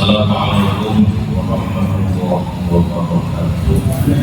Assalamualaikum warahmatullahi wabarakatuh. Ya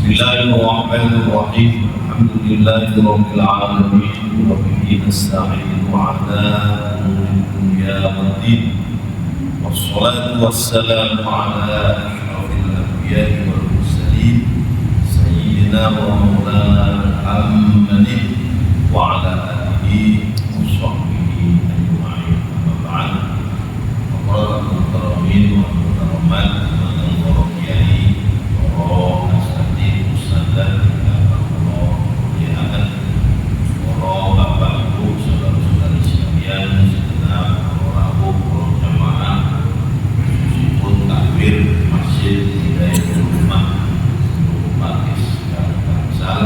Bismillahirrahmanirrahim. Alhamdulillahirabbil alamin wa bihi nasta'inu ala umuri dunya waddin. Wassalatu wassalamu ala asyrafil anbiya'i wal mursalin sayyidina wa maulana Muhammadin wa ala alihi wa sahbihi ajma'in. Amma ba'd. Para muhtaramin wa muhtaramat para kiai, para asatidz, ustadzah, para ulama, para bapak ibu, saudara-saudari sekalian, segenap para rabu, para jamaah, meskipun takbir masjid Hidayatul Ummah, Pakis dan Tangsal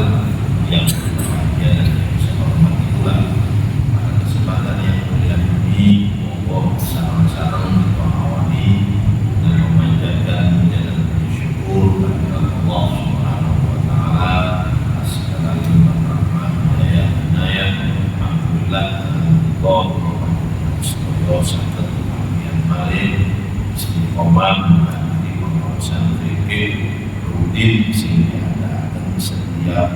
yang berbahagia dan yang bisa hormati pula pada kesempatan yang mulia ini, monggo sarang-sarang kita awali dan memanjatkan dan bersyukur kepada Allah Subhanahu wa taala atas segala limpah rahmat, hidayah, inayah. Alhamdulillah, Allah sedaya saged kebahagiaan malih istiqomah di pengawasan fikih rutin sehingga ada setiap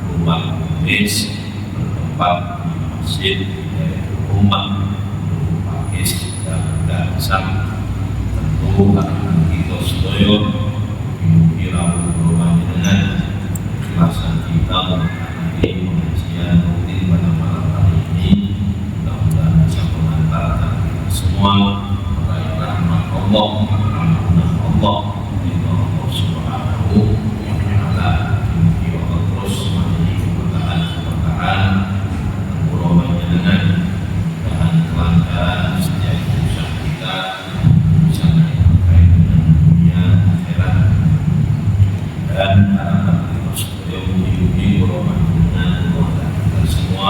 rumah majelis bertempat di masjid Hidayatul Ummah Pakis dan Tangsal. Tentu karena kita sedaya kira rumah dengan ikhlasan kita menghadiri pengajian rutin pada malam hari ini, mudah-mudahan bisa mengantarkan kita semua meraih rahmat Allah, ampunah Allah, ridha Allah Subhanahu wa taala. Allah terus memberi keberkahan rumah dengan bahan kelancaran setiap usaha kita, usaha yang terkait dengan dunia akhirat, dan harapan kita supaya menghidupkan rumah dengan keluarga kita semua,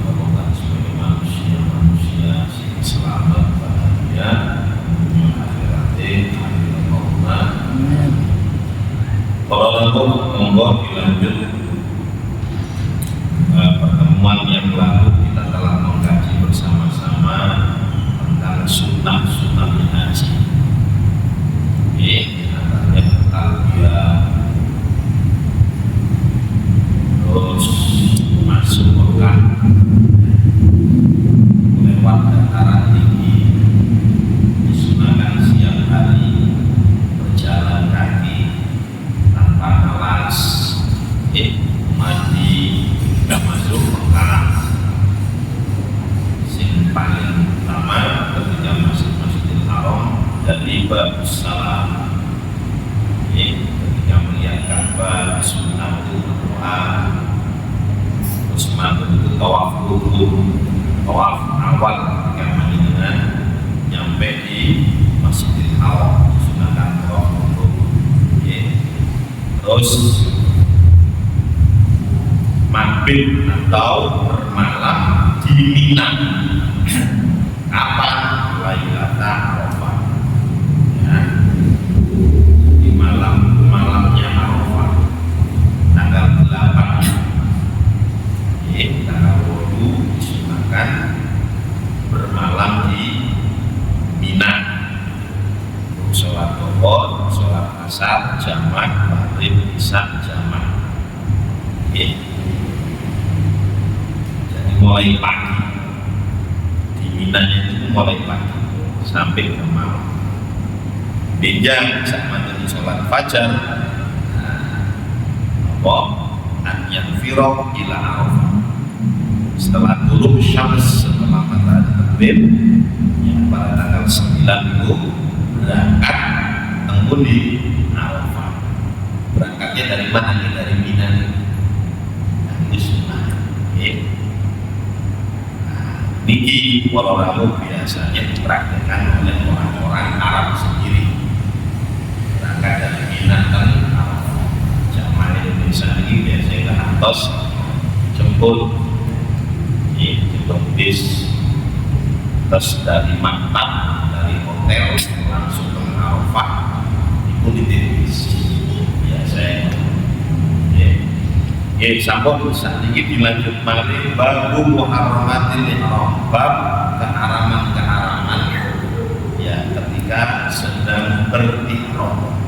semoga sebagai manusia sing selamat bahagia dunia akhirat. Allahumma amin. Para lalu monggo dilanjut. Pertemuan yang lalu kita telah mengkaji bersama-sama tentang sunnah-sunnah haji. Antaranya talbiyah, terus masuk Mekah lewat dataran tinggi, disunahkan siang hari, berjalan kaki tanpa alas, mandi hingga masuk Mekah. Yang paling utama ketika masuk Masjidil Haram dari bab salam, ketika melihat Ka'bah, sunnah itu berdoa, terus itu tawaf dulu tawaf awal ketika panjenengan nyampe di Masjidil Haram sunahkan tawaf untuk terus mampir atau bermalam di Mina. Kapan? Lailata Arafah, ya, di malamnya Arafah tanggal 8. Tanggal 20 disunahkan bermalam di Mina. Sholat dhuhur, sholat asar jamak, maghrib isya jamak. Jadi mulai pagi di Mina itu mulai pagi sampai ke malam. Beda sama dengan sholat fajar. An yanfiro ila Arafah. Setelah turun syams, setelah matahari terbit, yang pada tanggal 9 itu berangkat tengku di Arafah. Berangkatnya dari mana? Dari Mina. Ini sunnah. Niki walau ramu biasanya dipraktekkan oleh orang-orang Arab sendiri. Berangkat dari Mina ke Arafah. Jamaah Indonesia ini biasanya ke atas jemput bis, terus dari Maktab, dari hotel langsung ke Arafah, itu ditipis biasanya. Sampun saat ini dilanjut malih babu muharramatil ihram, bab keharaman ya ketika sedang berihram.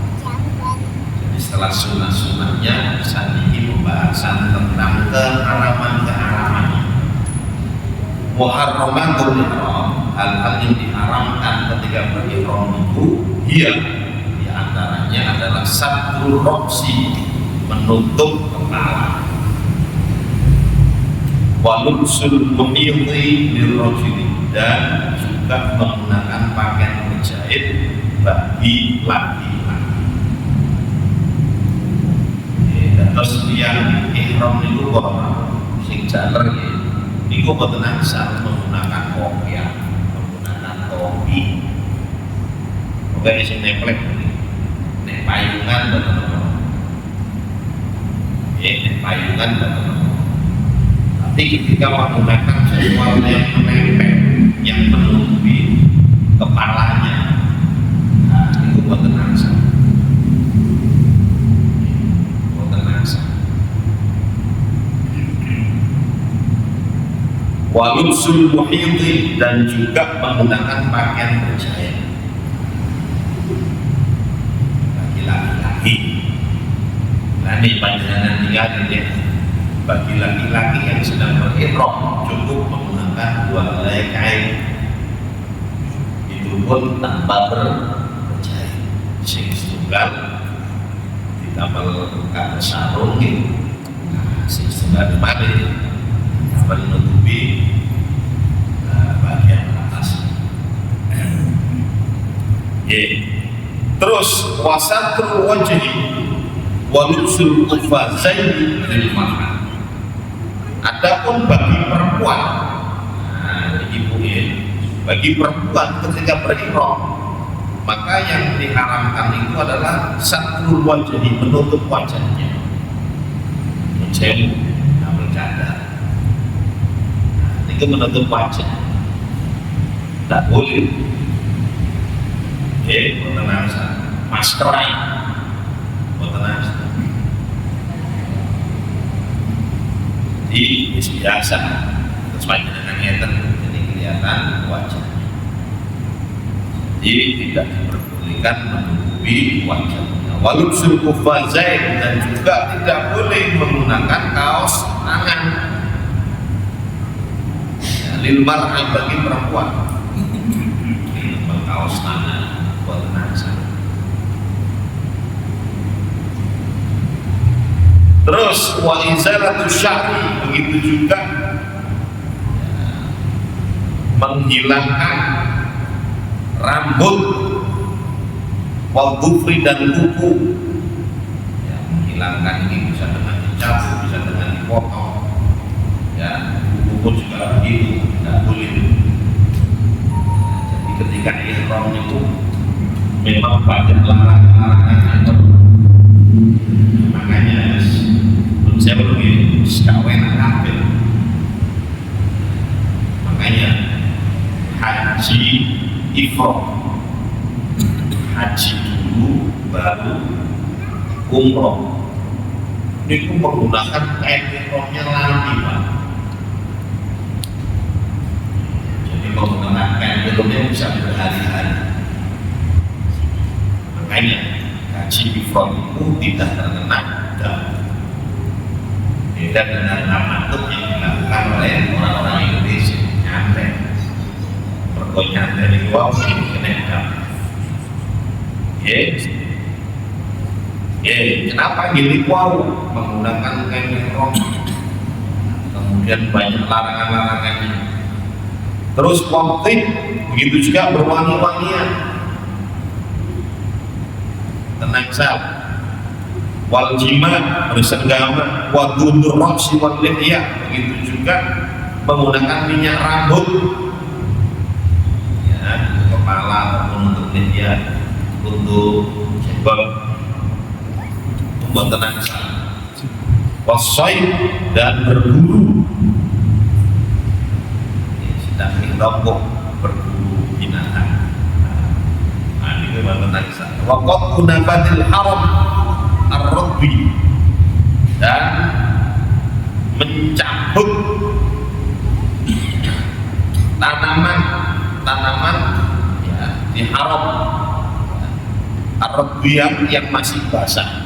Jadi setelah sunnah-sunnahnya saat ini pembahasan tentang keharaman. Muharramatul ihram, hal-hal yang diharamkan ketika berihram itu di antaranya adalah satrul roksi, menutup kepala, wa lubsul muhidhi lirrajuli, dan juga menggunakan pakaian berjahit bagi laki-laki. Terus yang ihram itu kok sing jaler niku boten asal menggunakan kopiah, menggunakan topi. Oke, sing nemplek nek payungan boten apa. Nek payungan boten apa. Tapi ketika menggunakan sesuatu yang menempel, yang menutupi kepalanya, niku boten asal. Walubsul muhidhi, dan juga menggunakan pakaian berjahit bagi laki-laki. Nah ini panjenengan tinggal ya, bagi laki-laki yang sedang berihram cukup menggunakan 2 helai kain, itu pun tanpa berjahit. Sing setunggal ditambal kata sarung gitu. Nah sing setunggal mari menutupi bagian atas. Terus wasatul wajhi wa lubsul qufazaini lil mar'ah. Adapun bagi perempuan, bagi perempuan ketika berihram, maka yang diharamkan itu adalah satrul wajhi, menutup wajahnya. Menjadi cadar. Itu menutup wajah, tidak boleh. Boten asal maskerai, boten asal. Jadi biasa, terus panjenengan ngeten, jadi kelihatan wajahnya. Jadi tidak diperbolehkan menutupi wajahnya. Walubsul qufazain, dan juga tidak boleh menggunakan kaos tangan. Lil mar'ah, bagi perempuan, kaos tangan buat nasa. Terus wa izalatu sya'ri, begitu juga menghilangkan rambut, wal dhufri, dan kuku. Ya, menghilangkan ini bisa dengan dicabut, bisa dengan dipotong. Ya, kuku juga begitu, tidak boleh. Jadi ketika ihram itu memang banyak larangan-larangan, makanya saya belum kawin kafir. Makanya haji ifrad, haji dulu baru umroh. Itu menggunakan kain ihramnya lagi, Pak. Jadi menggunakan kain ihramnya bisa berhari-hari. Makanya haji ifrad itu tidak terkena dam. Beda dengan tamatut yang dilakukan oleh orang-orang Indonesia, nyantai. Perkoi nyantai di luar ini kena dam. Kenapa gini wow menggunakan kain ihram? Kemudian banyak larangan-larangannya. Terus waktu begitu juga berwangi-wangian. Tenang saja. Wal jima bersenggama, wa dundur roksi wal lihya, begitu juga menggunakan minyak rambut, ya, untuk kepala ataupun untuk lihya, untuk jenggot. Membuat tenang wasai dan berburu, sedang dirokok berburu binatang. Nah, ini memang tenang. Wakot kunabatil haram ar-radbi, dan mencabut tanaman ya, di haram ar-radbi yang masih basah.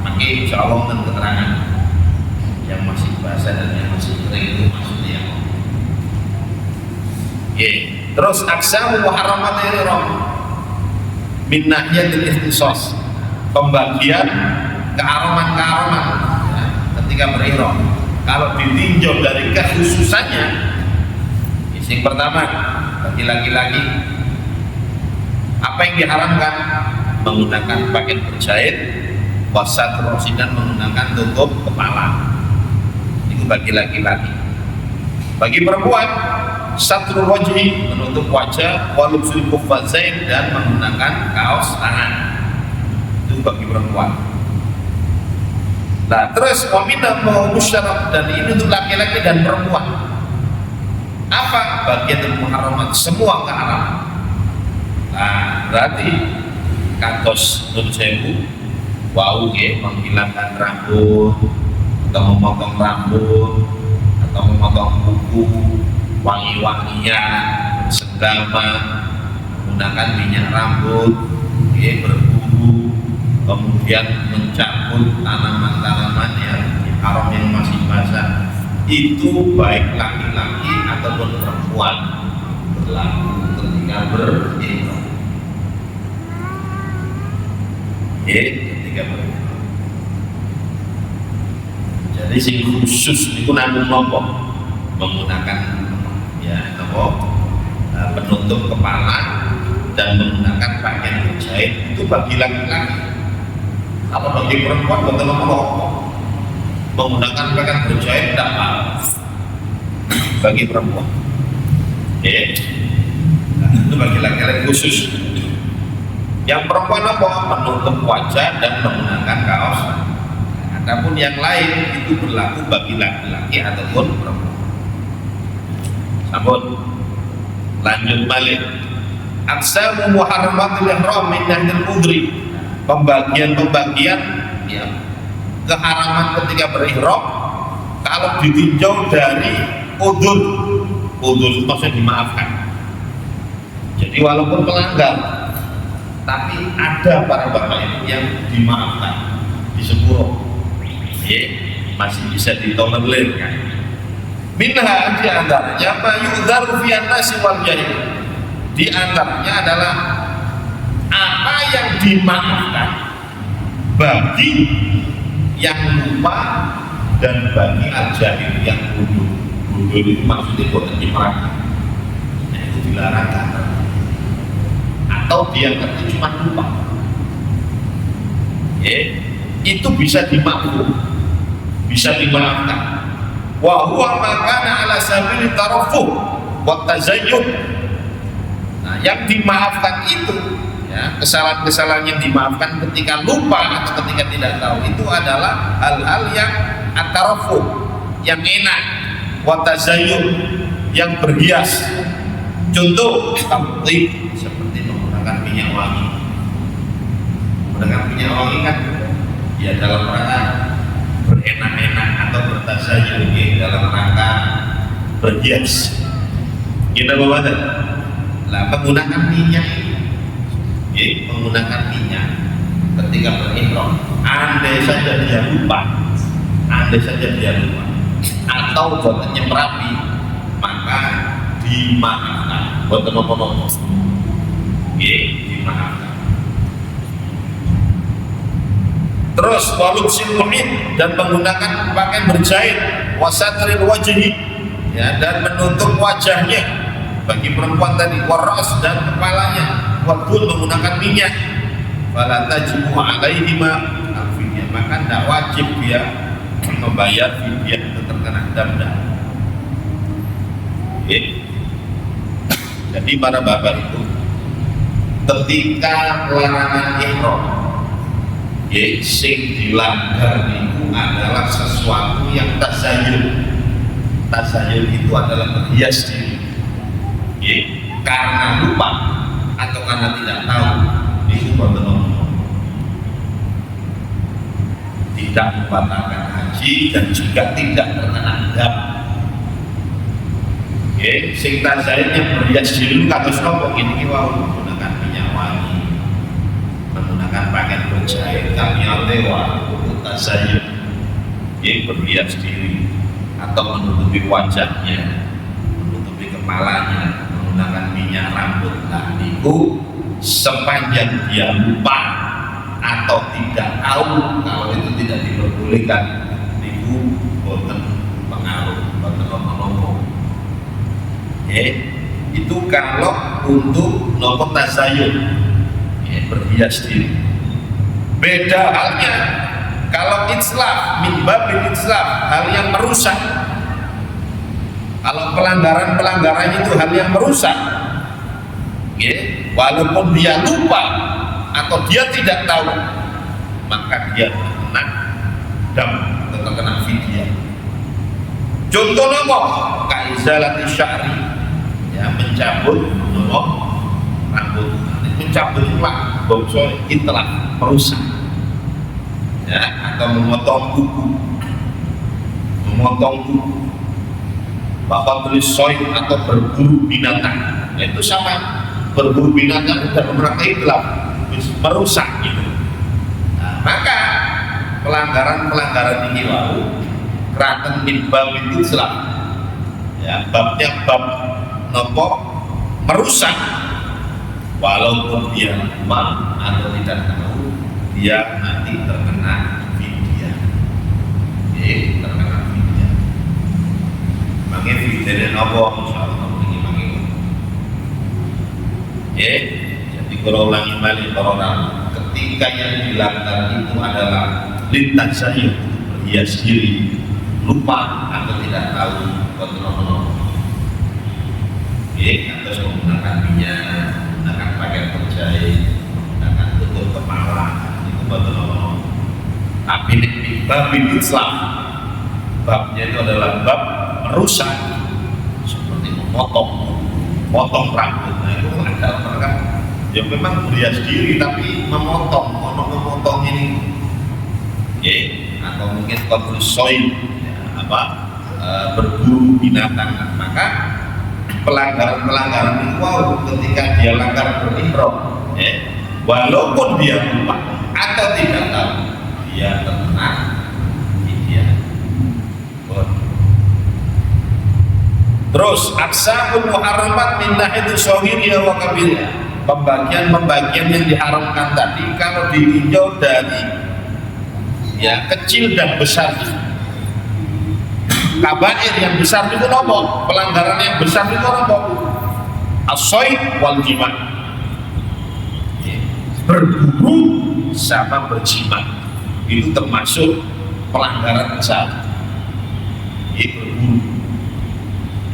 Makanya insya Allah dengan keterangan yang masih basah dan yang masih kering itu maksudnya. Terus aksamu wa haramat ihram min nahiyatil ikhtisas, pembagian kearoman ya, ketika berihram. Kalau ditinjau dari kekhususannya, yang pertama bagi laki-laki apa yang diharamkan? Menggunakan pakaian berjahit, wasat rosidan, menggunakan tutup kepala. Itu bagi laki-laki. Bagi perempuan, satrul wajhi, menutup wajah, walubsul kuffazain, dan menggunakan kaos tangan. Itu bagi perempuan. Nah, terus waminah mau musyarak, dan ini untuk laki-laki dan perempuan. Apa bagian muharramat? Semua keharaman. Nah, berarti katos nun sewu wau ya, menghilangkan rambut atau memotong rambut atau memotong kuku, wangi-wangian, senggama, menggunakan minyak rambut, ya, berburu, kemudian mencabut tanaman-tanaman yang haram yang masih basah, itu baik laki-laki ataupun perempuan berlaku ketika berihram. Ketika berihram. Jadi sing khusus itu namun nopo menggunakan ya nopo penutup kepala dan menggunakan pakaian berjahit itu bagi laki-laki. Kalau bagi perempuan betul merokok menggunakan pakaian berjahit tidak apa bagi perempuan. Nah, itu bagi laki-laki khusus. Yang perempuan apa? Menutup wajah dan menggunakan kaos. Adapun yang lain itu berlaku bagi laki-laki ataupun perempuan. Sambut. Lanjut balik. Aksamu muharramatil ihram min nahdil udri. Pembagian-pembagian ya, keharaman ketika berihram kalau ditinjau dari udzur itu maksudnya dimaafkan. Jadi walaupun melanggar, tapi ada para bapak yang dimaafkan, disepuro, masih bisa ditolerir kan. Minha di antaranya ma yu'dzaru fi an-nasi wal jahil. Di antaranya adalah apa yang dimaafkan bagi yang lupa dan bagi al-jahil yang bodoh. Bodoh itu maksudnya bukan dimaafkan. Nah, itu dilarang atau dia ngerti cuma lupa. Itu bisa dimaafkan, bisa dimaafkan. wa huwa ma kana ala sabili tarafuh wa tazayyun. Nah, yang dimaafkan itu, ya, kesalahan-kesalahan yang dimaafkan ketika lupa atau ketika tidak tahu itu adalah hal-hal yang at-tarafuh, yang enak, wa tazayyun, yang berhias. Contoh seperti menggunakan minyak wangi. Menggunakan minyak wangi kan ya dalam rangka berenak-enak atau bertazayyun, ya, dalam rangka berhias. Kita bawa lah menggunakan minyak, ya, menggunakan minyak ketika berihram, andai saja dia lupa, atau buatannya merapi, maka dimaafkan. Buat teman-teman, ya, dimaafkan. Terus walub silmuhin, dan menggunakan pakaian berjahit, wasatril wajhi, ya, dan menutup wajahnya bagi perempuan tadi, waras, dan kepalanya, wadul, menggunakan minyak, fala tajibu alaihima al-fidyah, maka tidak wajib dia membayar fidyah itu terkena dam. Jadi para bapak itu ketika larangan ihram, sing dilanggar itu adalah sesuatu yang tazayyun. Tazayyun itu adalah berhias diri, karena lupa atau karena tidak tahu, itu benar-benar tidak membatalkan haji dan juga tidak terkena dam. Sing tazayyun yang berhias diri kados nopo ini wau menggunakan minyak wangi, menggunakan pakaian berjahit, kamia dewa, tazayyun, berhias diri atau menutupi wajahnya, menutupi kepalanya, menggunakan minyak rambut. Nah, itu sepanjang dia lupa atau tidak tahu kalau itu tidak diperbolehkan, itu boten pengaruh, boten nopo. Itu kalau untuk nopo tazayyun, berhias diri. Beda halnya kalau itslaf, min babil itslaf, hal yang merusak. Kalau pelanggaran itu hal yang merusak, walaupun dia lupa atau dia tidak tahu, maka dia terkena dam atau terkena fidyah. Contoh nopo kaizalati sya'ri, ya, mencabut nopo rambut, mencabut lah bongso itulah merusak, ya, atau memotong kuku, bapak tulis soy atau berburu binatang, itu sama, berburu binatang sudah merangkai gelap, merusak gitu. Nah, maka pelanggaran ini wau keraton min bab itu Islam, ya, babnya bab nopo merusak, walaupun dia lupa atau tidak tahu, dia nanti terkena fidyah, terkena fidyah. Makanya fidyah nopo insyaallah ini mangi. Jadi kalau ulangi balik orang, ketika yang dilanggar itu adalah lintas saya berhias diri, lupa atau tidak tahu, kontrol, atau menggunakan minyak, menggunakan pakaian berjahit, menggunakan tutup kepala, itu betul. Tapi di bab Islam, babnya itu adalah bab merusak, seperti memotong rambut. Nah, itu adalah mereka yang memang berhias diri tapi memotong ini, atau mungkin kontrol soil, berburu binatang. Maka pelanggaran itu ketika dia langgar berihram, walaupun dia lupa atau tidak tahu, dia terkena fidyah. Terus aqsamul muharramat min nahiyati shahiriyah wa kabiriyah, pembagian yang diharamkan tadi kalau ditinjau dari kecil dan besar. Kabair yang besar itu nopo, pelanggaran yang besar itu nopo, as-shayd wal jima', berburu sama berjima, itu termasuk pelanggaran besar. Itu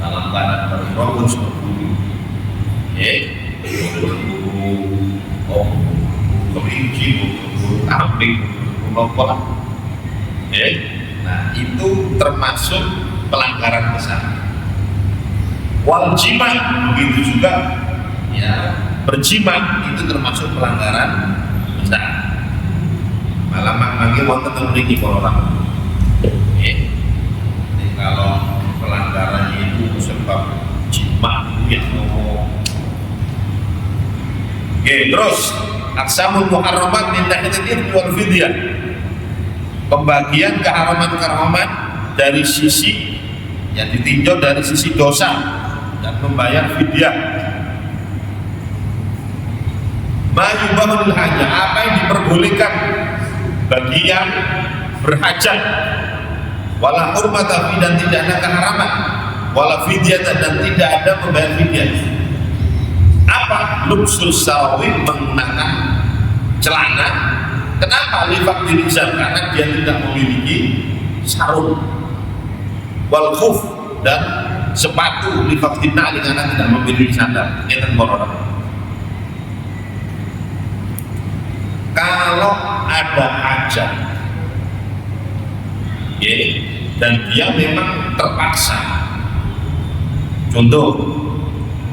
dalam keadaan berihram berburu, berburu kelinci, berburu kambing, berburu apa? Nah itu termasuk pelanggaran besar. Wal jima begitu juga, ya berjima itu termasuk pelanggaran besar. Malah maknanya wonten teng mriki para orang. Kalau pelanggarannya itu sebab jima itu ya ngomong. Terus aqsamul muharramat min nahyatil wal fidyah. Pembagian keharaman-keharaman dari sisi yang ditinjau dari sisi dosa dan membayar fidyah. Mayubahul hajah, apa yang diperbolehkan bagi yang berhajat, wala hurmata dan tidak ada keharaman, wala fidyah dan tidak ada membayar fidyah. Apa? Lubsus sawi, mengenakan celana. Kenapa? Lifak dirizal, karena dia tidak memiliki sarung. Wal khuf, dan sepatu lifak dinali, karena tidak memiliki sandal. Ini orang. Kalau ada hajat, dan dia memang terpaksa, contoh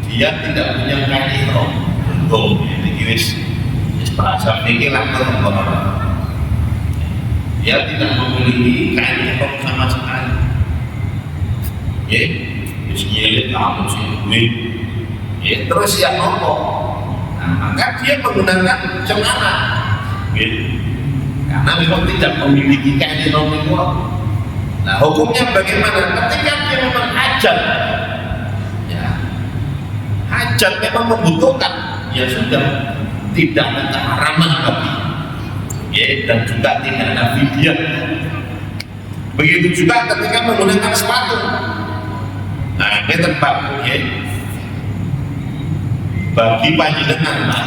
dia tidak punya kain ihram, contoh ini wis bahasa fikih lah, dia tidak memiliki kain ihram sama sekali, wis nyelit kamu sih duit, terus ya nopo, nah maka dia menggunakan celana. Karena memang tidak memiliki kain ihram itu. Nah hukumnya bagaimana? Ketika dia memang hajat, ya hajat memang membutuhkan, ya sudah tidak ada keharaman bagi, dan juga tidak ada fidyah. Begitu juga ketika menggunakan sepatu. Nah ini tempat, bagi panjenengan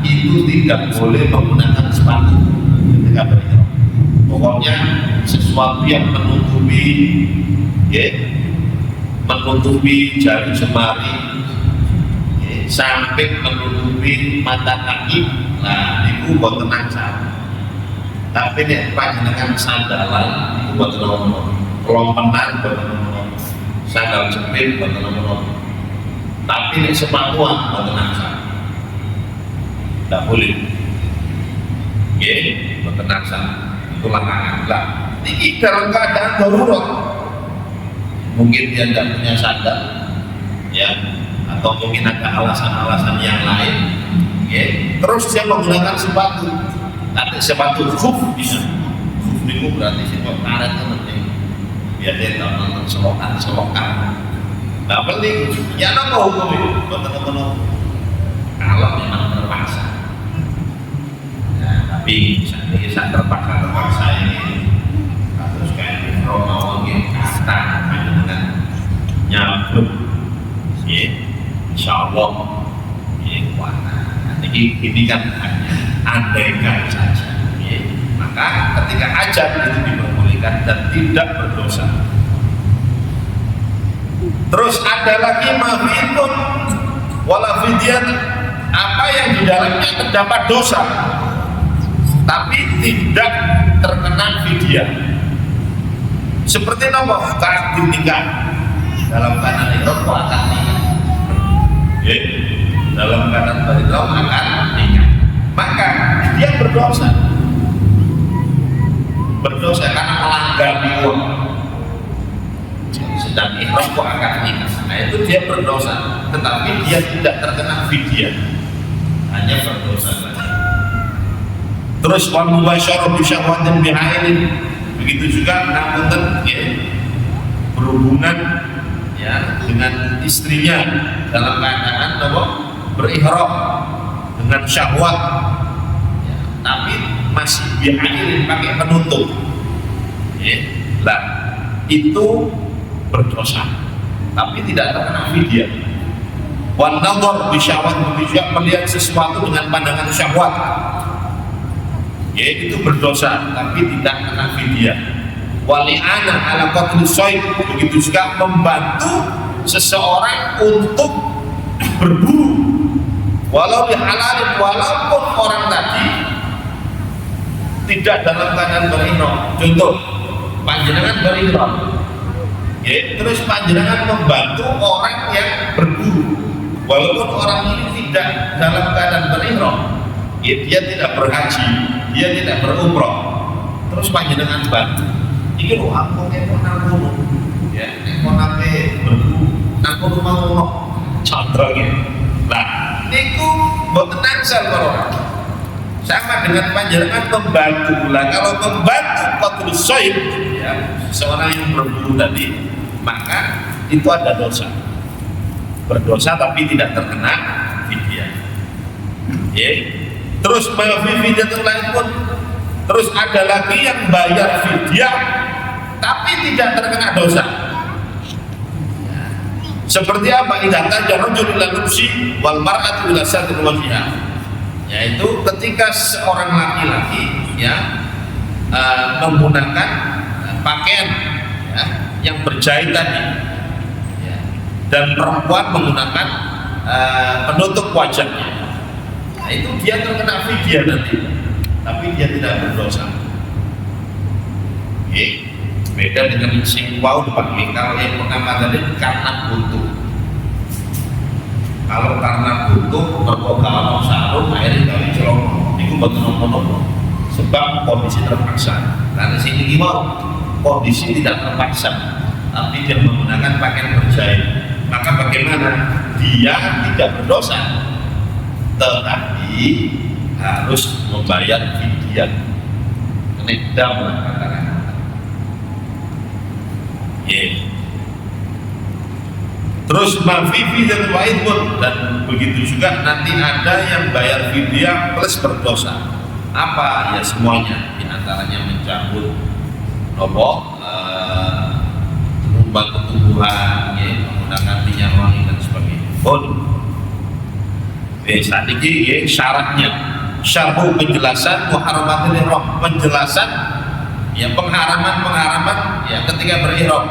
itu tidak boleh menggunakan sepatu ketika berihram. Pokoknya sesuatu yang menutupi, menutupi jari jemari, sampai menutupi mata kaki. Nah, itu buat tenang saja. Tapi nih panjenengan sandalan itu buat nomor, kelompenan buat nomor, sandal jepit buat nomor. Tapi nih sepatuan buat tenang saja. Tidak boleh, bertenang sana, itu larangan. Lah, ini dalam keadaan darurat, mungkin dia tidak punya sandal, ya, atau mungkin ada alasan-alasan yang lain, terus dia menggunakan sepatu, tapi sepatu khuf bisa, khuf itu berarti sepatu karet nanti, biar dia tidak nonton selokan. Nah penting, ya apa hukum itu, teman-teman, kalau memang terpaksa. Tapi saat terpaksa ini terus kayak mau kata dengan nyambut, insya Allah warna. Ini kan hanya andaikan saja, maka ketika hajat itu diperbolehkan dan tidak berdosa. Terus ada lagi mafitun wala fidyah, apa yang di dalamnya terdapat dosa tapi tidak terkena fidyah. Seperti apa? Akad nikah. Dalam keadaan ihram akan nikah. Dalam keadaan berihram akan nikah. Maka dia berdosa. Berdosa karena melanggar niat. Sedang ihram akan nikah. Nah itu dia berdosa, tetapi dia tidak terkena fidyah. Hanya berdosa saja. Terus wa mubasyarah bi syahwatin bi'ainin, begitu juga namun berhubungan dengan istrinya dalam keadaan berihram dengan syahwat, tapi masih bi'ainin pakai penutup, lah itu berdosa tapi tidak terkena fidyah. Wan nadhar bi syahwat, juga melihat sesuatu dengan pandangan syahwat, itu berdosa tapi tidak kena fidyah. Wali'ana ala qatli shayd, begitu juga membantu seseorang untuk berburu walau dihalalin, walaupun orang tadi tidak dalam keadaan berihram. Contoh, panjenengan berihram, ya, terus panjenengan membantu orang yang berburu walaupun orang ini tidak dalam keadaan berihram, ya, dia tidak berhaji, dia tidak berumrah, terus panjenengan bantu. Iki lho aku kepon ngono, ya, kepon ape berburu, aku mau ngono. Contoh gitu. Nah, niku mboten nangsal karo sama dengan panjenengan membantu. Lah kalau membantu qatlus shayd, ya, seorang yang berburu tadi, maka itu ada dosa. Berdosa tapi tidak terkena fidyah. Ya. Terus fidyah lain pun, terus ada lagi yang bayar fidyah tapi tidak terkena dosa. Seperti apa? Idza tajarrujul ila nufsi wal mar'atu ila satril wajhiha. Yaitu ketika seorang laki-laki, ya, menggunakan pakaian, ya, yang berjahit tadi, ya, dan perempuan menggunakan penutup wajahnya. Nah, itu dia terkena fidyah nanti, tapi dia tidak berdosa. Oke. Beda dengan sing wau Pak, kalau yang pertama tadi karena butuh. Kalau karena butuh berkogal sarung akhirnya kali celok itu betul nopo sebab kondisi terpaksa. Karena sini gimana kondisi tidak terpaksa tapi dia menggunakan pakaian berjahit, maka bagaimana dia tidak berdosa tetapi harus membayar fidyah kenedam katakan. Yeah. Terus mafifi dan wa'id pun, dan begitu juga nanti ada yang bayar fidyah plus berdosa. Apa? Ya semuanya, diantaranya mencabut rumah ketubuhan, ya, menggunakan minyak wangi dan sebagainya. Pun saat ini, ya, syaratnya syarhu penjelasan muharramatil ihram, penjelasan, ya, pengharaman, ya, ketika berihram.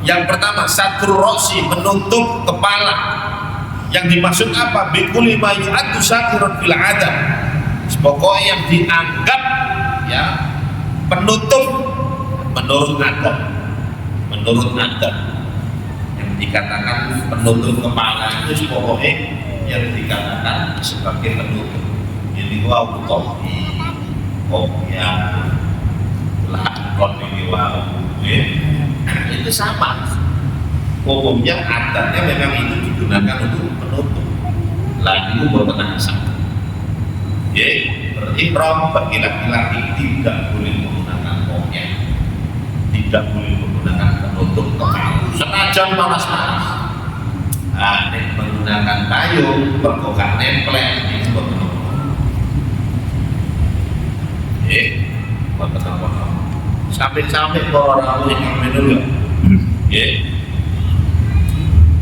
Yang pertama satrul ra'si, menutup kepala. Yang dimaksud apa? Bikuli ma yu'addu satirun fil 'adab. Pokoknya yang dianggap, ya, penutup menurut adab. Menurut adab yang dikatakan penutup kepala itu pokoknya yang dikatakan sebagai penutup. Ini wau topi, kopiah, lakon ini wau, ya. Itu sama hukumnya, adatnya memang itu digunakan untuk penutup. Lah itu berpenasa, ya, berihram bagi laki-laki tidak boleh menggunakan kopiah, tidak boleh menggunakan penutup kepala senajan panas-panas. Nah, menggunakan payung berkokak nemplek itu berpenapa, ya, berpenapa. Sampai-sampai orang yang minum, ya.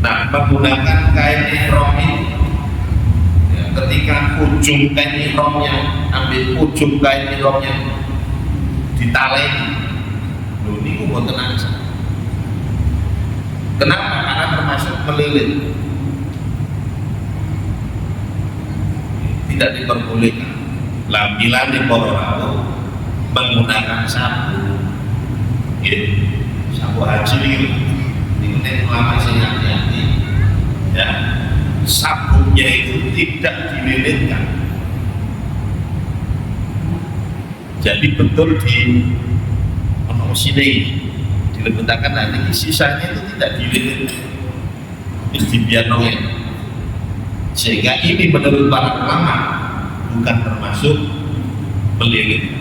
Nah, menggunakan kain ihram ini, ya, ketika ujung kain ihramnya, ambil ujung kain ihramnya ditaleni, loh ini gue tenang. Kenapa? Karena termasuk melilit, tidak diperbolehkan. Lampilan di Pororawo menggunakan sapu, ya, sapu haji ini ulama sing hati-hati, ya, sapunya itu tidak dililitkan, jadi betul di sini diletakkan, nanti sisanya itu tidak dililitkan, dibiarkan, sehingga ini menurut para ulama bukan termasuk melilit.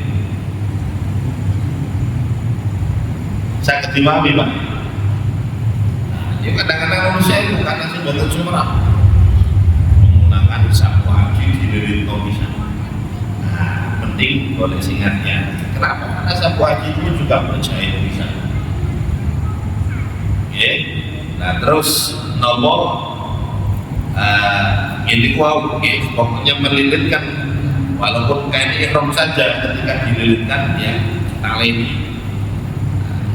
Saya ketimami, Pak. Nah, ya kadang-kadang manusia itu karena sudah sumerap menggunakan sapu haji dililit bisa. Nah, penting boleh singkatnya. Kenapa? Karena sapu haji itu juga berjahit bisa. Oke. Nah, terus nomor ini pokoknya melilitkan, walaupun kain ihram saja ketika dililitkan, ya, taleni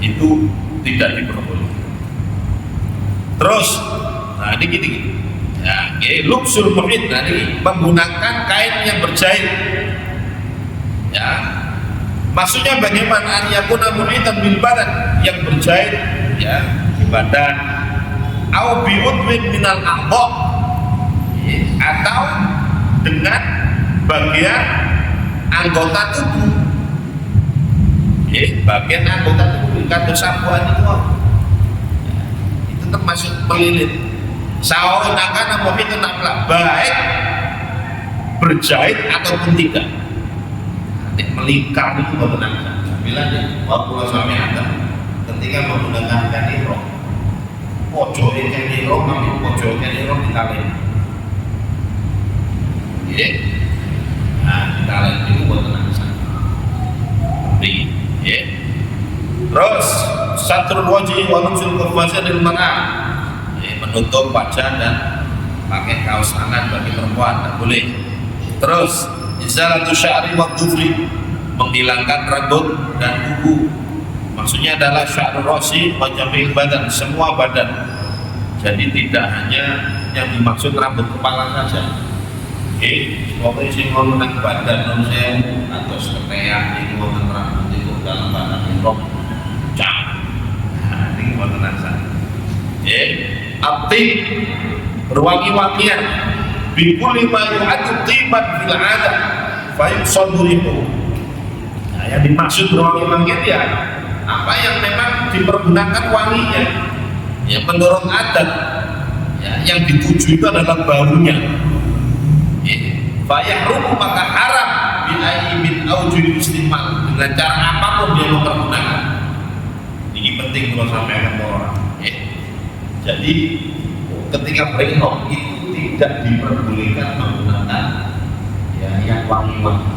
itu tidak diperbolehkan. Terus, nah ini gini, ya, lubsul muhit, nah ini menggunakan kain yang berjahit, ya. Maksudnya bagaimana? Yakuna muhitan bil badan, yang berjahit, ya, di badan, au bi udwin minal a'dha, atau dengan bagian anggota tubuh, bagian anggota tubuh, kata sabuan itu, itu termasuk melilit. Sawaun akan muhitun amla, baik berjahit ataupun tidak. Melingkar itu menggunakan bilang waktu suami anda ketika menggunakan kaniro pojoknya kaniro kami pojoknya kaniro ditalen nah ditalen itu buat tenang terus satrul wajhi wa nuzul kafasa lil mar'ah menutup wajah dan pakai kaos tangan bagi perempuan tak boleh. Terus izalatu sya'ri wa dhufri, menghilangkan rambut dan kuku, maksudnya adalah sya'rul ra'si wa jami'il badan, semua badan. Jadi tidak hanya yang dimaksud rambut kepala saja. Pokoknya sing ngomong badan non sewu atau seketeak ini wonten rambut itu dalam badan itu cak. Nah, ini wonten saja. Abdi berwangi-wangian bikuli ma yu'adu tiban fil 'adah fa yusadrihu. Nah, yang dimaksud berwangi-wangian ya apa yang memang dipergunakan wanginya, ya menurut adat, ya, yang dituju itu adalah baunya. Fa yahrumu, maka haram bi ayyi min awjul istimal, dengan cara apapun dia mempergunakan. Ini penting kalau sampaikan ke orang. Jadi ketika berihram itu tidak diperbolehkan menggunakan, ya, yang wangi-wangi.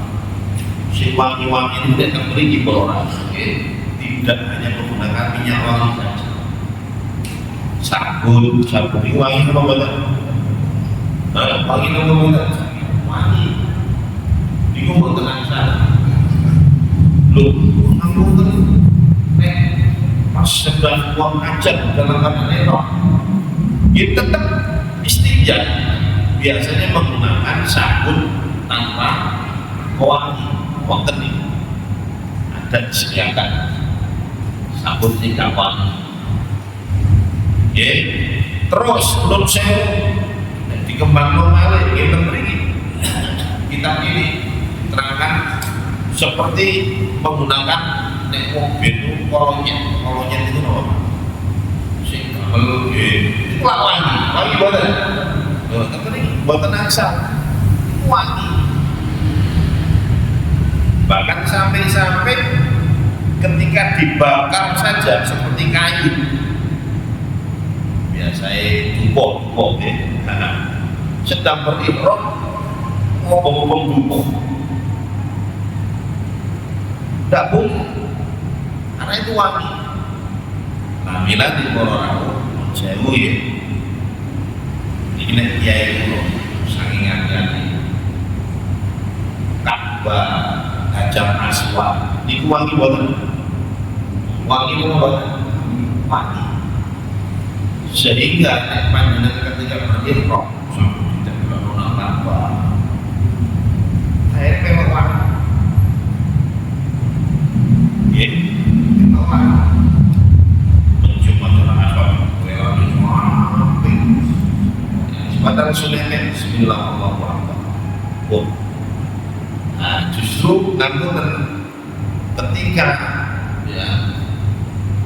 Si wangi-wangi itu tidak memiliki orang, tidak hanya menggunakan minyak wangi saja. Sabun ini wangi apa betul? Wangi apa betul? Wangi. Itu mau tenang sana. Loh, kamu kan pas sedang uang ajar dalam keadaan error, dia tetap istinja, biasanya menggunakan sabun tanpa pewangi, wonten ini ada disediakan sabun tidak wangi. Terus belum sewu dikembangkan oleh kita beri kitab ini terangkan seperti menggunakan mobil kolonnya itu apa? Sing kalau itu wangi boten. Tapi boten asal wangi. Bahkan sampai ketika dibakar saja seperti kayu. Biasanya tumpuk ya. Sedang berihram ngomong-ngomong tumpuk. Tidak boleh. Karena itu wangi. Kamilah di Purworejo, sewu ya. Ini kiai dulu, saking hati-hati. Ka'bah, Hajar Aswad, itu wangi boten. Wangi boten. Wangi. Sehingga panjenengan ketika berihram, tidak menggunakan Ka'bah. Saya memang wangi. Sebentar sunnahnya Bismillahirrahmanirrahim. Nah, justru namun ketika, ya,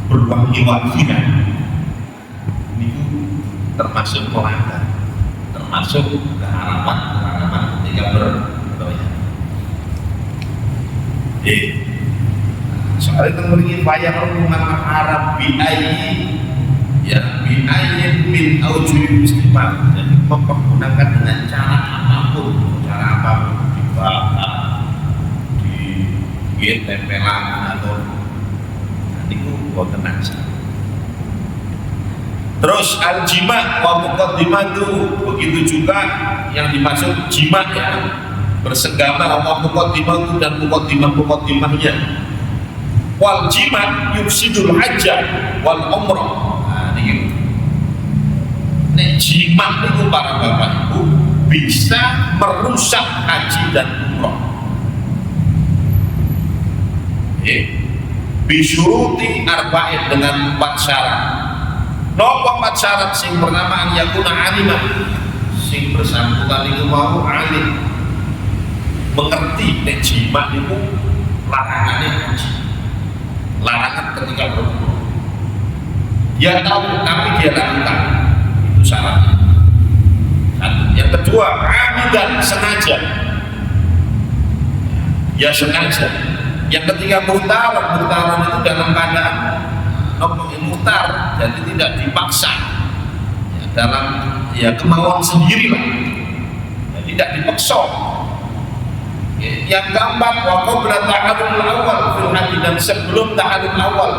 berwangi-wangian itu termasuk melanggar, termasuk keharaman ketika berdoa. Soal itu memiliki payah hukuman Arab biayi, ya, biayin min aujul istimal, jadi mempergunakan dengan cara apapun dibakar, tempelan atau itu boten nasa. Terus al-jima wa muqaddimatu, begitu juga yang dimaksud jima, ya, bersenggama wa muqaddimatu dan muqaddimahnya. Wal jima yufsidul hajjah wal umrah. Nah, ini nek jimat itu para bapak ibu bisa merusak haji dan umroh. Bisyuruti arba'in dengan 4 syarat. Napa 4 syarat? Sing pertama an yakuna aliman, sing bersangkutan itu mau alim, mengerti nek jimat itu larangannya haji, larangan ketika berumroh. Dia tahu tapi dia lakukan, itu syaratnya. Satu. Yang kedua, amidan, sengaja. Ya sengaja. Yang ketiga muhtaram itu dalam keadaan muhtar, jadi tidak dipaksa ya, dalam ya kemauan sendiri lah ya, tidak dipaksa ya. Yang keempat wa qabla ta'allul awal fil haji, dan sebelum ta'allul awal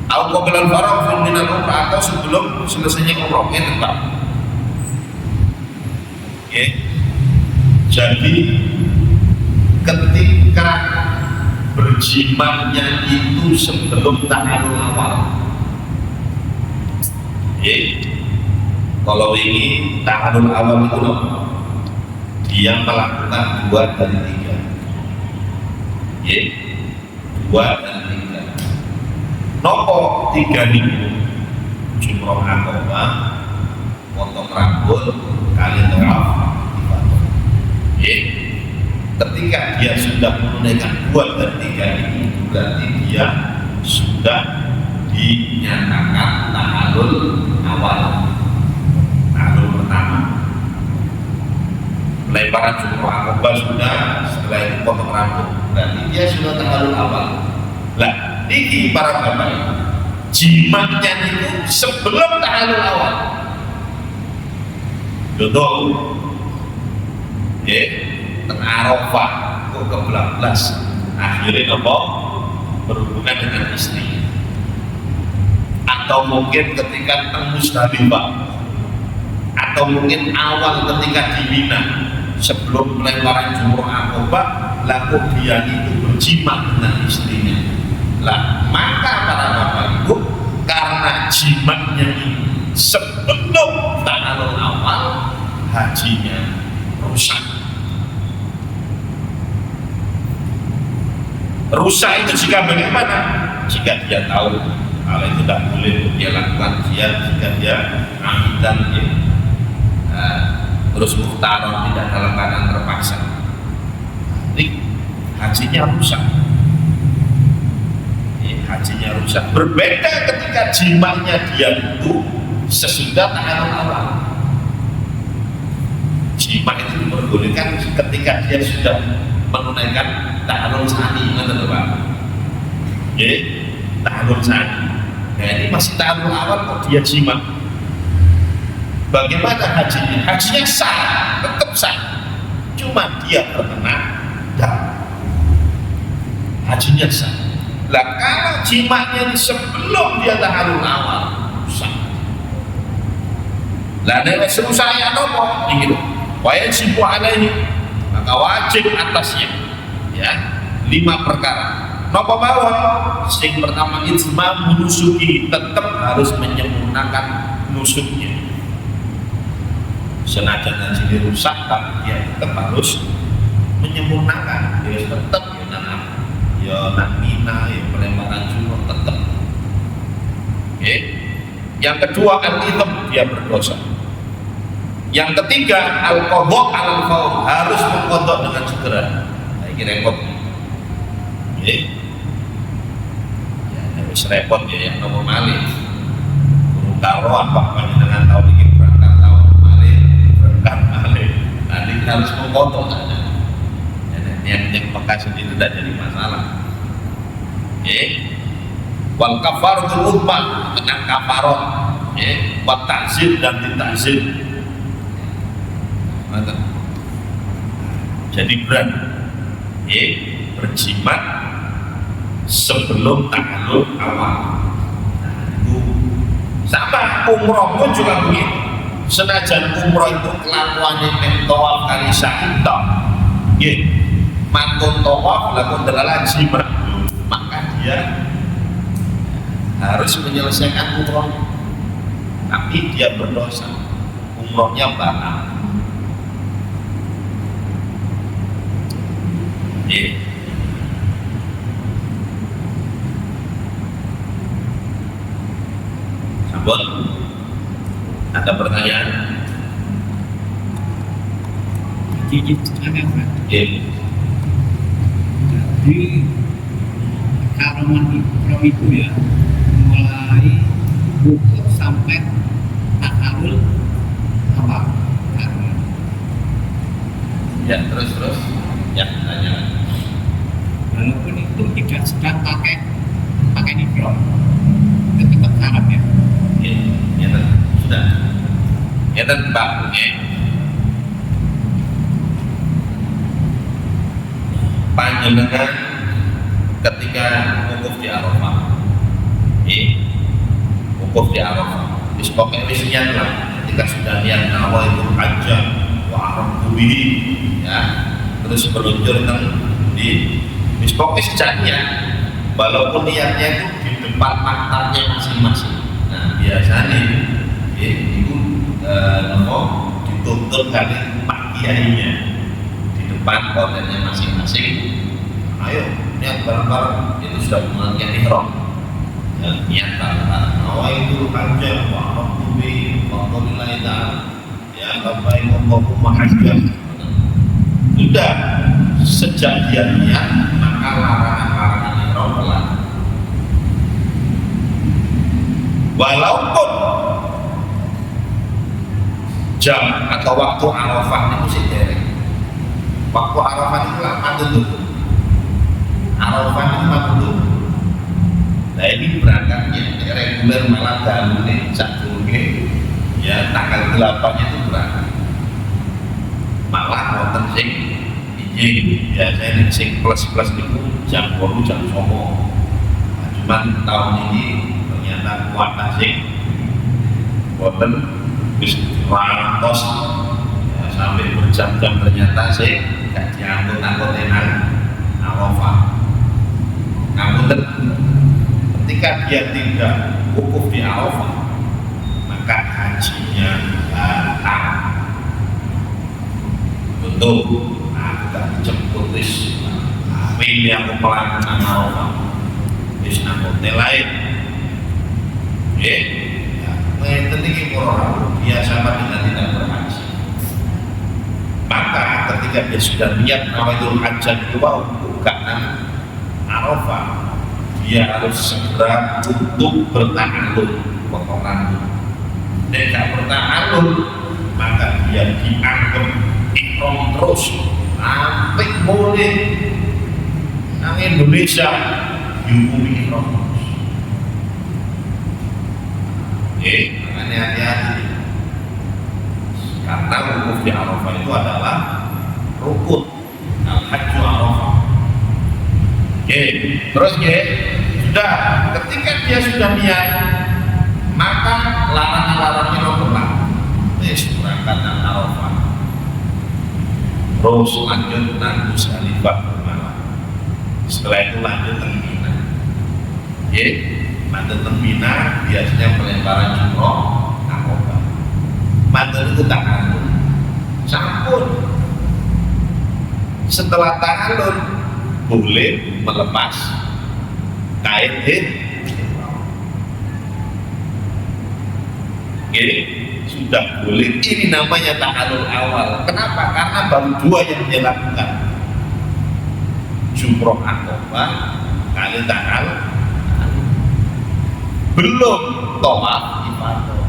atau qabla al-faragh fil minal umrah, atau sebelum selesainya umrah itu Pak ya. Jadi ketika berjimatnya itu sebelum ta'allul awal. Kalau ini ta'allul awal itu loh, dia melakukan 2 dari 3. 2 dari 3. Nopo 3 minggu jumroh akobah, potong rambut, kali tawaf ifadah. Ketika dia sudah menunaikan 2 dari 3 ini, berarti dia sudah dinyatakan ta'allul awal. Ta'allul pertama, pelemparan jumroh akobah sudah, setelah itu potong rambut, berarti dia sudah ta'allul awal. Lah, ini para bapak ibu, jimatnya itu sebelum ta'allul awal. Contoh, Arafah kok ke-12 akhirnya apa? Berhubungan dengan istri, atau mungkin ketika Musdalifah, atau mungkin awal ketika di Mina sebelum pelemparan jumroh akobah, lalu dia itu berjimat dengan istrinya. Lah maka para bapak ibu, karena jimatnya ini sebelum ta'allul awal, hajinya rusak. Rusak itu jika bagaimana? Jika dia tahu hal itu tidak boleh dia lakukan, jika dia amidan ya, terus muhtaram, tidak dalam keadaan terpaksa, jadi hajinya rusak. Hajinya rusak. Berbeda ketika jimatnya dia itu sesudah ta'allul awal. Jima itu diperbolehkan ketika dia sudah menunaikan ta'allul tsani, betul Pak? Ta'allul tsani. Nah ini masih ta'allul awal kok dia jima. Bagaimana hajinya? Hajinya sah, tetap sah. Cuma dia terkena dam. Hajinya sah. Lah kalau jimatnya sebelum dia ta'allul awal, sah. Lah nek wis rusak ya nopo? Iki lho. Wa yajibu alaihi, maka wajib atasnya ya 5 perkara. Napa mawon? Sing pertama ijma menusuki, tetap harus menyempurnakan nusuknya. Senajan haji rusak tapi dia tetap harus menyempurnakan. Dia tetap ya nak Mina, ya pelemparan jumroh tetap. Yang kedua al-itham, dia berdosa. Yang ketiga al-qadha al-fawr, harus mengqadha dengan segera. Nah, ini repot. Ya, wis repot ya yang nomor malih. Guru karo apa panjenengan tahu iki berangkat tahun malih, berangkat malih. Nanti harus mengqadha saja. Yang bekas itu tidak jadi masalah. Wal kafaratul uzma, dengan kafarat, wa ta'zir dan ditazir. Jadi berat, berjimat sebelum ta'allul awal. Sama umroh pun juga begitu. Senajan umroh itu kelakuannya mentawaf kali sa'inta, mantun tawaf lakukan delala jimat, maka dia harus menyelesaikan umroh. tapi dia berdosa, umrohnya batal. Sabun, ada pertanyaan? Jadi kalau Ikram itu ya mulai wukuf sampai tahalul apa? Ya terus ya tanya. Walaupun itu tidak sedang pakai Ikram, itu tetap haram ya. Ya sudah. Ya Pak. Panjenengan ketika wukuf di Arafah, wukuf di Arafah, wis pokoke wis niat lah. Ketika sudah niat nawaitul hajj wa aramtu bihi, ya, terus meluncur di wis pokoke sejak niat, walaupun niatnya itu di depan maktabnya masing-masing. Nah biasanya itu dituntut kali pak kiainya di depan kontennya masing-masing. Ayo niat bareng-bareng, itu sudah mengerjakan ihram. Niat bareng-bareng. Nawaitul hajj wa aramtu bihi wa qaulillahi ta'ala ya labbaik Allahumma hajjan. Sudah sejak dia niat, maka larangan-larangan ihram telah. Walaupun jam atau waktu Arafah itu sih derek. Waktu Arafah itu lama dulu. Arafah itu lama dulu. Nah ini berangkatnya reguler malah dalu nih sakjroning ya tanggal 8-nya itu berangkat. Malah wonten sing izin biasanya sing plus-plus itu jam 8 jam 9. Nah, cuman tahun ini ternyata kuatah sing wonten wis rantos ya, sampai berjam-jam ternyata sih gak diangkut-angkut enak Arafah. Namun ketika dia tidak wukuf di Arafah, maka hajinya batal. Betul, aku gak dijemput wis ini aku pelaksanaan Arafah wis angkut lain. Ngeten iki orang biasa dengan tidak berhaji. Maka ketika dia sudah niat nawaitul hajj itu bukan Arafah, dia harus segera untuk bertahalul, potong rambut. Dan tidak bertahalul, maka dia dianggap ihram terus sampai mulai nang Indonesia dihukumi ihram. Makanya hati-hati karena wukuf di Arafah itu adalah rukun al-hajju Arafah. Terus sudah ketika dia sudah niat, maka larangan-larangannya berlaku. Berangkat nang Arafah, terus lanjut nang Musdalifah bermalam. Setelah itu lanjut nang Mina. Mantan Mina biasanya pelemparan jumroh Aqabah. Mantan itu tahallul. Sampun. Setelah tahallul boleh melepas kain sudah boleh. Ini namanya tahallul awal. Kenapa? Karena baru dua yang dia lakukan. Jumroh Aqabah kali tahallul, belum tawaf ifadah.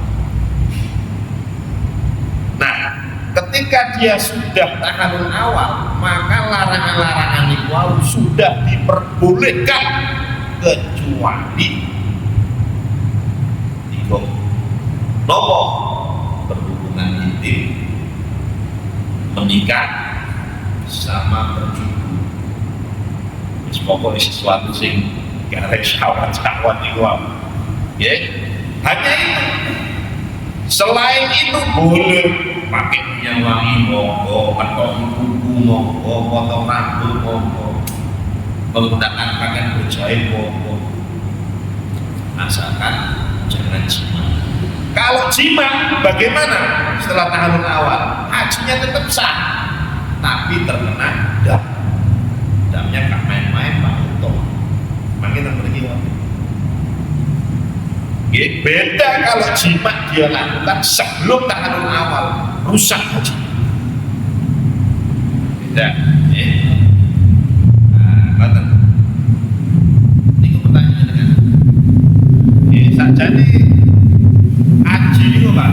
Nah, ketika dia sudah tahallul awal, maka larangan-larangan itu sudah diperbolehkan kecuali tiga nomor: berhubungan intim, menikah, sama berjumpa. Pokoknya sesuatu sing gak ada syahwat-syahwat itu. Hanya itu. Selain itu boleh pakai minyak wangi monggo, atau kuku monggo, potong rambut monggo, menggunakan pakaian berjahit monggo, asalkan jangan jima. Kalau jima bagaimana setelah tahallul awal? Hajinya tetap sah, tapi terkena dam. Damnya gak main-main Pak Uto. Makin pergi waktu. Beda kalau jima dia lakukan sebelum tahallul awal, rusak haji. Beda. Betul. Ini pertanyaan dengan. Jadi haji itu Pak,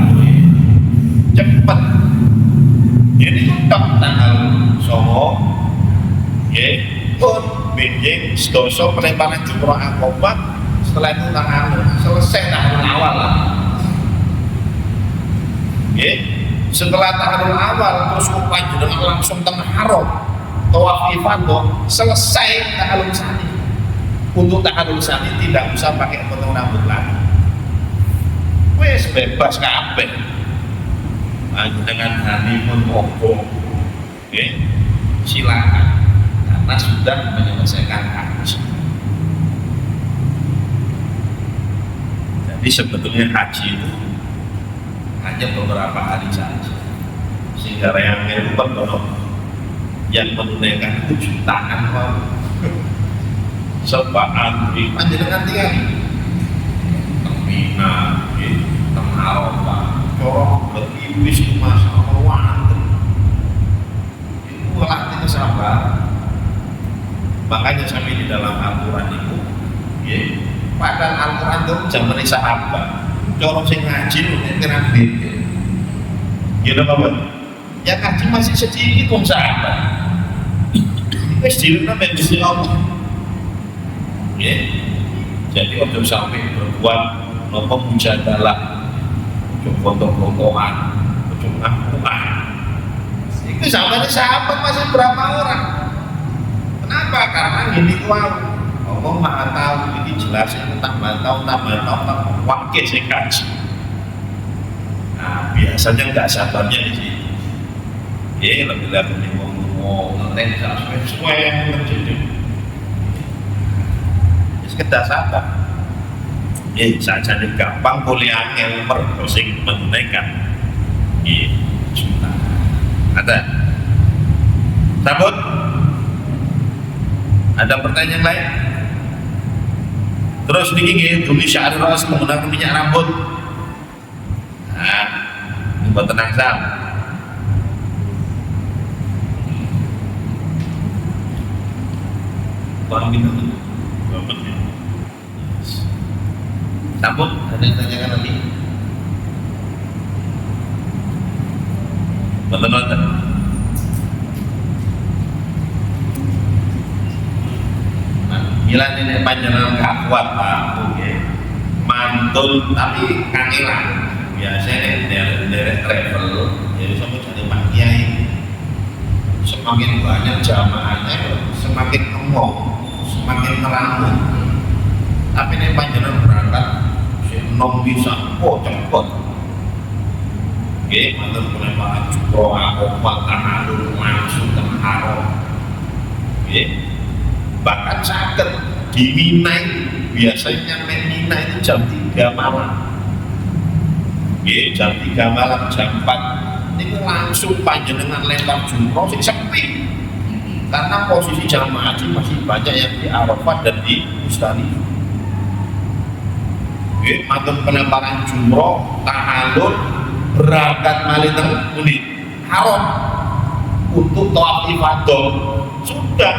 cepet. Jadi tok tanggal 9, pun benjing sedoso pelemparan jumroh Aqobah. Setelah itu selesai tahallul awal lah. Setelah tahallul awal terus panjenengan langsung teng haram tawaf ifadah, selesai tahallul sani. Untuk tahallul sani tidak usah pakai potong rambut lagi. Wes bebas kabeh. Dengan honeymoon monggo. Silakan karena sudah menyelesaikan haji. Jadi sebetulnya haji itu hanya beberapa hari saja. Sehingga yang menunaikan itu jutaan orang. Sebab panjenengan tinggal Mina, Arafah, corong beribis itu masalah wantri. Itu latih sabar. Makanya sampai di dalam Al-Quran itu, padahal Al-Quran itu zaman sahabat. Corong sing ngaji itu kira beda. Gila apa? Yang ngaji masih sedikit pun sahabat. Itu sedikit namanya Gusti Allah. Jadi waktu sampai berbuat nopo mujadalah, foto-fotoan, ngakuan. Itu sampai sahabat masih berapa orang? Kenapa? Karena gini Allah Maha tahu, ini jelasin tambah tahu, wakil saya kaji. Nah biasanya nggak sabarnya di situ. Lebih-lebih nih mau ngetek sesuai yang terjadi. Sekedar sabar. Saja gampang kuliah yang berprosing menunaikan. Juta. Ada? Sambut? Ada pertanyaan lain? Terus niki dulu sya'ar ras menggunakan minyak rambut. Nah, ini buat tenang sah. Paham itu? Sambut, ada yang tanyakan lagi? Nonton. Gila nenek panjenengan gak kuat Pak, mantul tapi kangelan. Biasanya dari travel, jadi sama jadi Pak Kiai. Semakin banyak jamaahnya, semakin emok, semakin ngelamun. Tapi nenek panjenengan berangkat, nom bisa, cepet. Mantul pelemparan jumroh, Aqobah, tahallul langsung ke haram. Bahkan sakit di Mina biasanya nyampe Mina itu jam 3 malam. Jam 3 malam, jam 4 ini langsung panjenengan lempar jumroh sepi. Karena posisi jamaah haji masih banyak yang di Arafah dan di Musdalifah. Mantul pelemparan jumroh, tahallul, berangkat malih teng Munit haram untuk tawaf ifadah sudah.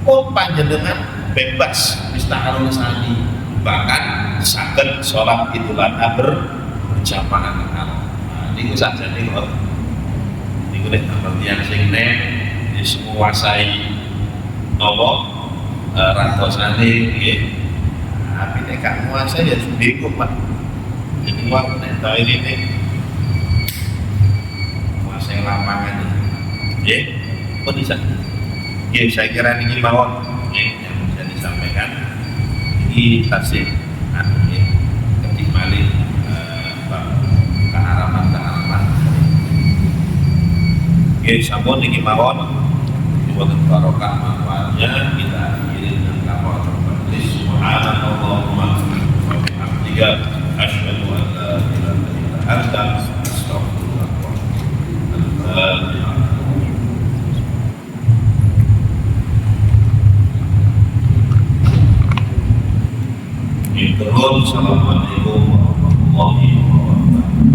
Panjenengan bebas istahharul sani, bahkan saged sholat Idul Adha berjamaah. Niku saja nih kok. Niku nek pengertian sing menguasai nopo rantosane nggih. Tapi nek gak menguasai ya bingung Pak. Jadi wong nek ini menguasai lapangan nggih. Kok bisa? Saya kira ini mawon yang bisa disampaikan. Ini tasih ketik malih keharaman. Sampun ini mawon buat barokah manfaatnya kita akhiri dengan kabar terbaik. Subhanallah wa bihamdihi. asyhadu an la ilaha illa anta astaghfiruka wa atubu ilaik. Assalamualaikum warahmatullahi wabarakatuh.